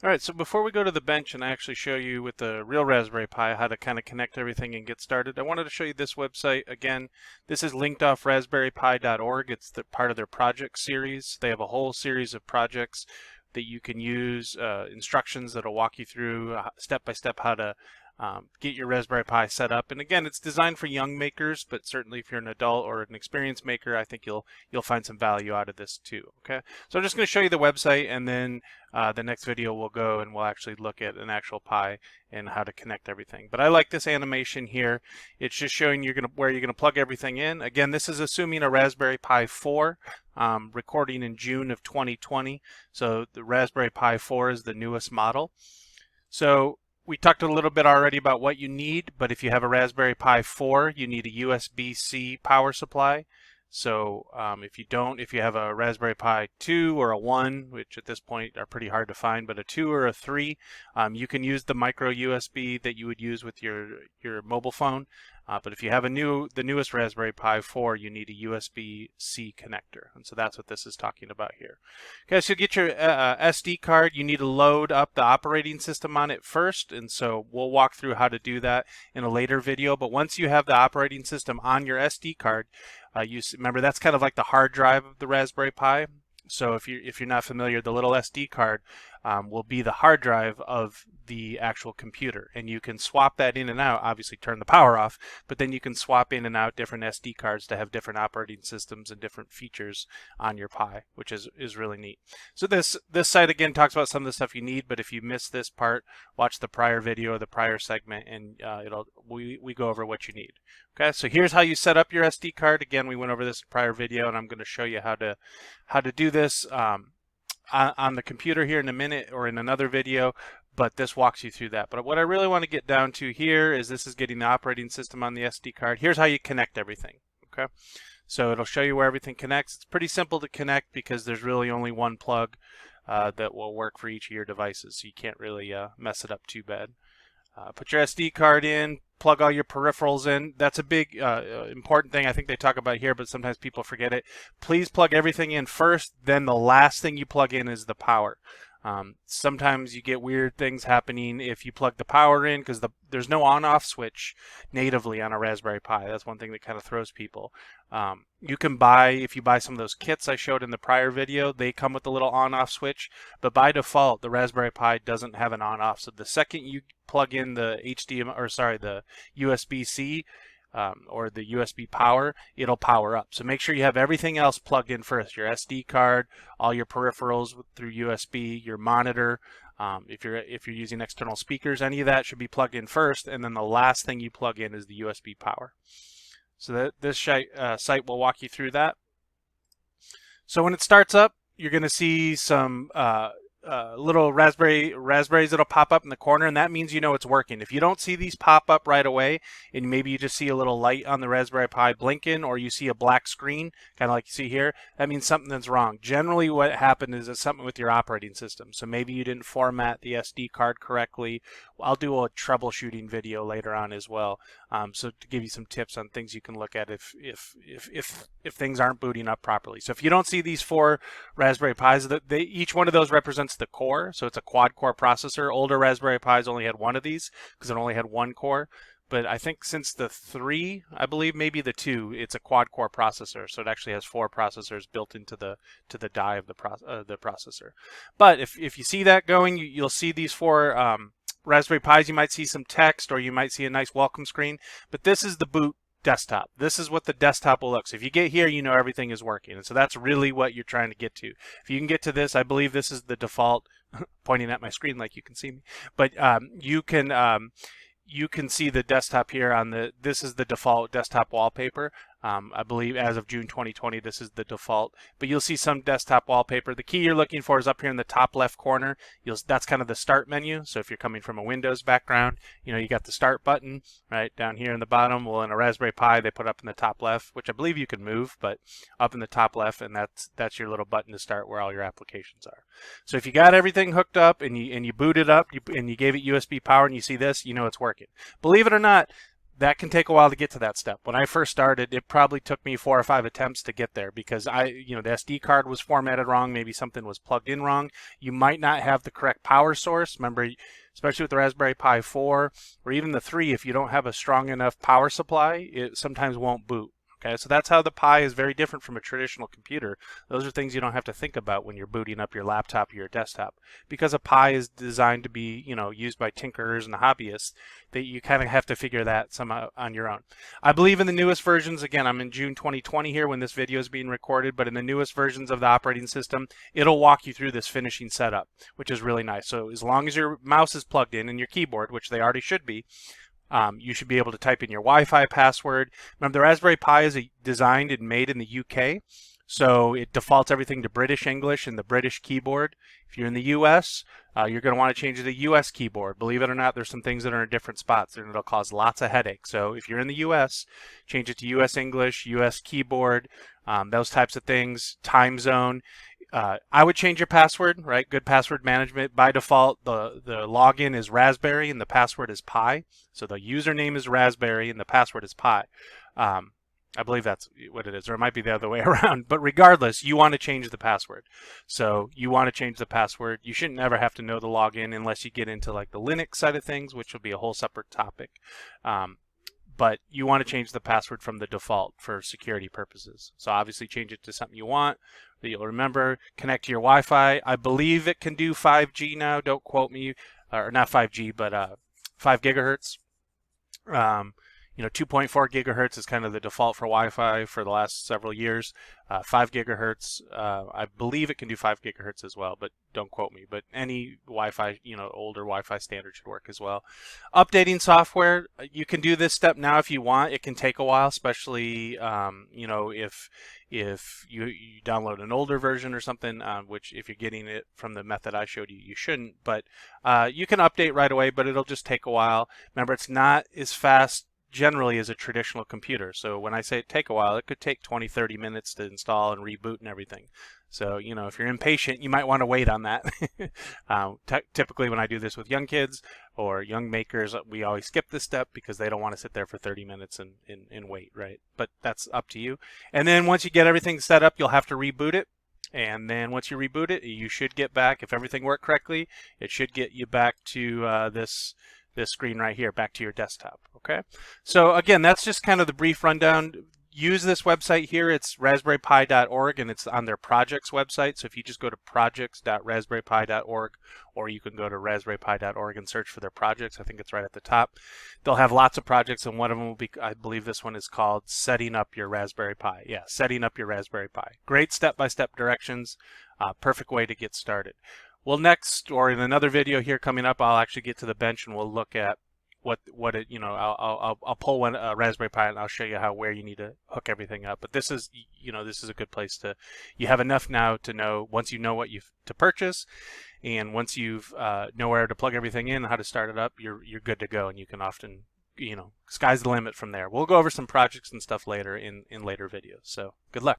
All right, so before we go to the bench and I actually show you with the real Raspberry Pi how to kind of connect everything and get started, I wanted to show you this website. Again, this is linkedoffraspberrypi.org. It's the part of their project series. They have a whole series of projects that you can use, instructions that'll walk you through step by step how to get your Raspberry Pi set up. And again, it's designed for young makers, but certainly if you're an adult or an experienced maker, I think you'll find some value out of this too. Okay, so I'm just going to show you the website, and then the next video we'll go and we'll actually look at an actual Pi and how to connect everything. But I like this animation here. It's just showing where you're going to plug everything in. Again, this is assuming a Raspberry Pi 4, recording in June of 2020. So the Raspberry Pi 4 is the newest model. So we talked a little bit already about what you need, but if you have a Raspberry Pi 4, you need a USB-C power supply. So if you have a Raspberry Pi 2 or a 1, which at this point are pretty hard to find, but a 2 or a 3, you can use the micro USB that you would use with your mobile phone. But if you have the newest Raspberry Pi 4, you need a USB-C connector. And so that's what this is talking about here. Okay, so get your SD card. You need to load up the operating system on it first. And so we'll walk through how to do that in a later video. But once you have the operating system on your SD card, remember that's kind of like the hard drive of the Raspberry Pi. So if you're not familiar, the little SD card will be the hard drive of the actual computer, and you can swap that in and out. Obviously, turn the power off, but then you can swap in and out different SD cards to have different operating systems and different features on your Pi, which is really neat. So this site again talks about some of the stuff you need, but if you missed this part, watch the prior video or the prior segment, and we go over what you need. Okay, so here's how you set up your SD card. Again, we went over this in prior video, and I'm going to show you how to do this on the computer here in a minute or in another video, but this walks you through that. But what I really want to get down to here is this is getting the operating system on the SD card. Here's how you connect everything. Okay, so it'll show you where everything connects. It's pretty simple to connect because there's really only one plug that will work for each of your devices, so you can't really mess it up too bad. Put your SD card in, plug all your peripherals in. That's a big important thing I think they talk about here, but sometimes people forget it. Please plug everything in first, then the last thing you plug in is the power. Sometimes you get weird things happening if you plug the power in because there's no on-off switch natively on a Raspberry Pi. That's one thing that kind of throws people. You can if you buy some of those kits I showed in the prior video, they come with a little on-off switch, but by default the Raspberry Pi doesn't have an on-off. So the second you plug in the the USB-C or the USB power, it'll power up. So make sure you have everything else plugged in first. Your SD card, all your peripherals through USB, your monitor. If you're using external speakers, any of that should be plugged in first, and then the last thing you plug in is the USB power. So this site will walk you through that. So when it starts up, you're going to see some little raspberries that'll pop up in the corner, and that means you know it's working. If you don't see these pop up right away, and maybe you just see a little light on the Raspberry Pi blinking, or you see a black screen, kind of like you see here, that means something's wrong. Generally what happened is it's something with your operating system. So maybe you didn't format the SD card correctly. I'll do a troubleshooting video later on as well, so to give you some tips on things you can look at if things aren't booting up properly. So if you don't see these 4 Raspberry Pis, each one of those represents the core, so it's a quad-core processor. Older Raspberry Pis only had one of these because it only had 1 core. But I think since the 3, I believe maybe the 2, it's a quad-core processor, so it actually has 4 processors built into the die of the processor. But if you see that going, you'll see these 4 Raspberry Pis. You might see some text, or you might see a nice welcome screen. But this is the boot desktop. This is what the desktop will look. So if you get here, you know everything is working. And so that's really what you're trying to get to. If you can get to this, I believe this is the default, pointing at my screen like you can see me. But you can see the desktop here this is the default desktop wallpaper. I believe as of June 2020, this is the default, but you'll see some desktop wallpaper. The key you're looking for is up here in the top left corner. That's kind of the start menu. So if you're coming from a Windows background, you got the start button right down here in the bottom. Well, in a Raspberry Pi, they put up in the top left, which I believe you can move, but up in the top left, and that's your little button to start where all your applications are. So if you got everything hooked up and you boot it up and you gave it USB power and you see this, you know it's working. Believe it or not, that can take a while to get to that step. When I first started, it probably took me 4 or 5 attempts to get there because the SD card was formatted wrong. Maybe something was plugged in wrong. You might not have the correct power source. Remember, especially with the Raspberry Pi 4 or even the 3, if you don't have a strong enough power supply, it sometimes won't boot. Okay, so that's how the Pi is very different from a traditional computer. Those are things you don't have to think about when you're booting up your laptop or your desktop. Because a Pi is designed to be, used by tinkerers and hobbyists, that you kind of have to figure that some on your own. I believe in the newest versions, again, I'm in June 2020 here when this video is being recorded, but in the newest versions of the operating system, it'll walk you through this finishing setup, which is really nice. So as long as your mouse is plugged in and your keyboard, which they already should be, you should be able to type in your Wi-Fi password. Remember, the Raspberry Pi is designed and made in the UK, so it defaults everything to British English and the British keyboard. If you're in the US, you're going to want to change to the US keyboard. Believe it or not, there's some things that are in different spots, and it'll cause lots of headaches. So if you're in the US, change it to US English, US keyboard, those types of things, time zone. I would change your password, right? Good password management. By default, the login is Raspberry and the password is Pi. So the username is Raspberry and the password is Pi. I believe that's what it is, or it might be the other way around. But regardless, you want to change the password. So you want to change the password. You shouldn't ever have to know the login unless you get into like the Linux side of things, which will be a whole separate topic. But you want to change the password from the default for security purposes. So obviously change it to something you want that you'll remember. Connect to your Wi-Fi. I believe it can do 5G now. Don't quote me, or not 5G, but 5 gigahertz. 2.4 gigahertz is kind of the default for Wi-Fi for the last several years. 5 gigahertz, I believe it can do 5 gigahertz as well, but don't quote me. But any Wi-Fi, older Wi-Fi standard should work as well. Updating software, you can do this step now if you want. It can take a while, especially if you download an older version or something, which if you're getting it from the method I showed you, you shouldn't. But you can update right away, but it'll just take a while. Remember, it's not as fast generally as a traditional computer. So when I say it take a while, it could take 20-30 minutes to install and reboot and everything. So if you're impatient, you might want to wait on that. Typically when I do this with young kids or young makers, we always skip this step because they don't want to sit there for 30 minutes and wait, right? But that's up to you. And then once you get everything set up, you'll have to reboot it. And then once you reboot it, you should get back, if everything worked correctly, it should get you back to this screen right here, back to your desktop. Okay, so again, that's just kind of the brief rundown. Use this website here. It's raspberrypi.org, and it's on their projects website. So if you just go to projects.raspberrypi.org, or you can go to raspberrypi.org and search for their projects. I think it's right at the top. They'll have lots of projects, and one of them will be, I believe this one is called Setting Up Your Raspberry Pi. Yeah, Setting Up Your Raspberry Pi. Great step-by-step directions. Perfect way to get started. Well, next, or in another video here coming up, I'll actually get to the bench and we'll look at what it, I'll pull one Raspberry Pi and I'll show you where you need to hook everything up. But this is, this is a good place you have enough now to know, once you know what to purchase, and once you've know where to plug everything in, how to start it up, you're good to go, and you can often, sky's the limit from there. We'll go over some projects and stuff later in later videos. So good luck.